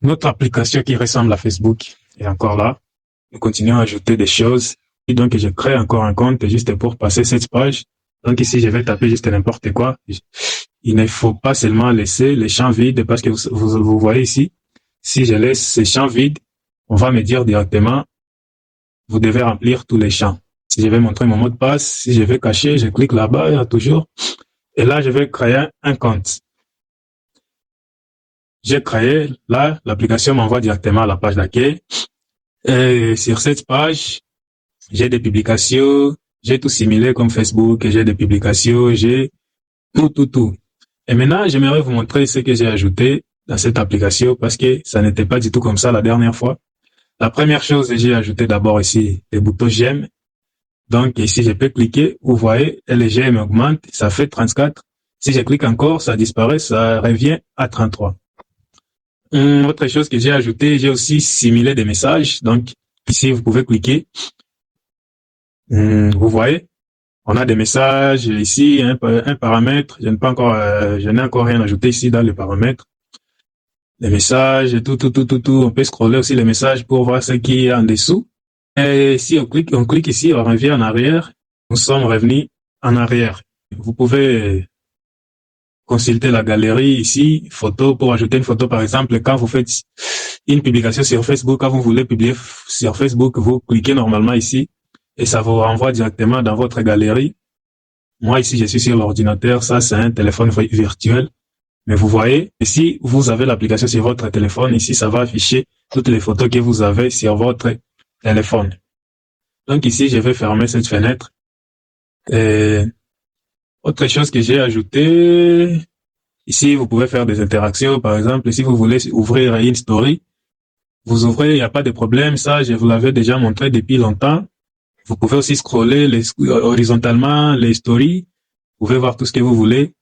Notre application qui ressemble à Facebook est encore là. Nous continuons à ajouter des choses. Et donc, je crée encore un compte juste pour passer cette page. Donc ici, je vais taper juste n'importe quoi. Il ne faut pas seulement laisser les champs vides parce que vous voyez ici, si je laisse ces champs vides, on va me dire directement, vous devez remplir tous les champs. Si je vais montrer mon mot de passe, si je vais cacher, je clique là-bas, il y a toujours. Et là, je vais créer un compte. J'ai créé, là, l'application m'envoie directement à la page d'accueil. Et sur cette page, j'ai des publications, j'ai tout simulé comme Facebook, j'ai des publications, j'ai tout. Et maintenant, j'aimerais vous montrer ce que j'ai ajouté dans cette application parce que ça n'était pas du tout comme ça la dernière fois. La première chose, j'ai ajouté d'abord ici les boutons j'aime. Donc ici, je peux cliquer, vous voyez, et les j'aime augmentent, ça fait 34. Si je clique encore, ça disparaît, ça revient à 33. Autre chose que j'ai ajouté, j'ai aussi simulé des messages. Donc ici, vous pouvez cliquer. Vous voyez, on a des messages ici, un paramètre. Je n'ai encore rien ajouté ici dans les paramètres. Les messages, tout. On peut scroller aussi les messages pour voir ce qui est en dessous. Et si on clique ici, on revient en arrière. Nous sommes revenus en arrière. Vous pouvez consulter la galerie ici, photo, pour ajouter une photo par exemple. Quand vous faites une publication sur Facebook, quand vous voulez publier sur Facebook, vous cliquez normalement ici et ça vous renvoie directement dans votre galerie. Moi ici, je suis sur l'ordinateur, ça c'est un téléphone virtuel. Mais vous voyez, si vous avez l'application sur votre téléphone, ici ça va afficher toutes les photos que vous avez sur votre téléphone. Donc ici, je vais fermer cette fenêtre. Et autre chose que j'ai ajouté, ici vous pouvez faire des interactions. Par exemple, si vous voulez ouvrir une story, vous ouvrez, il n'y a pas de problème. Ça, je vous l'avais déjà montré depuis longtemps. Vous pouvez aussi scroller horizontalement les stories. Vous pouvez voir tout ce que vous voulez.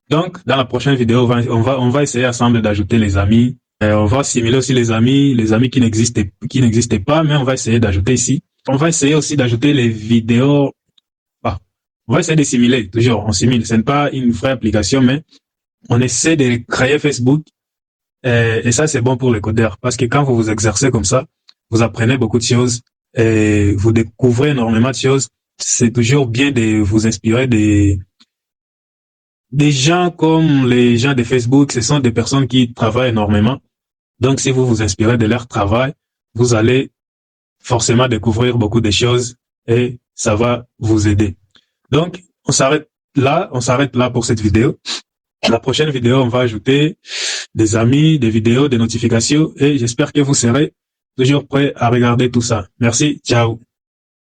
Donc, dans la prochaine vidéo, on va essayer ensemble d'ajouter les amis. On va simuler aussi les amis qui n'existaient pas, mais on va essayer d'ajouter ici. On va essayer aussi d'ajouter les vidéos. On va essayer de simuler, toujours, on simule. Ce n'est pas une vraie application, mais on essaie de créer Facebook. Et ça, c'est bon pour les codeurs, parce que quand vous vous exercez comme ça, vous apprenez beaucoup de choses et vous découvrez énormément de choses. C'est toujours bien de vous inspirer des gens comme les gens de Facebook. Ce sont des personnes qui travaillent énormément. Donc, si vous vous inspirez de leur travail, vous allez forcément découvrir beaucoup de choses et ça va vous aider. Donc, on s'arrête là pour cette vidéo. La prochaine vidéo, on va ajouter des amis, des vidéos, des notifications et j'espère que vous serez toujours prêts à regarder tout ça. Merci, ciao.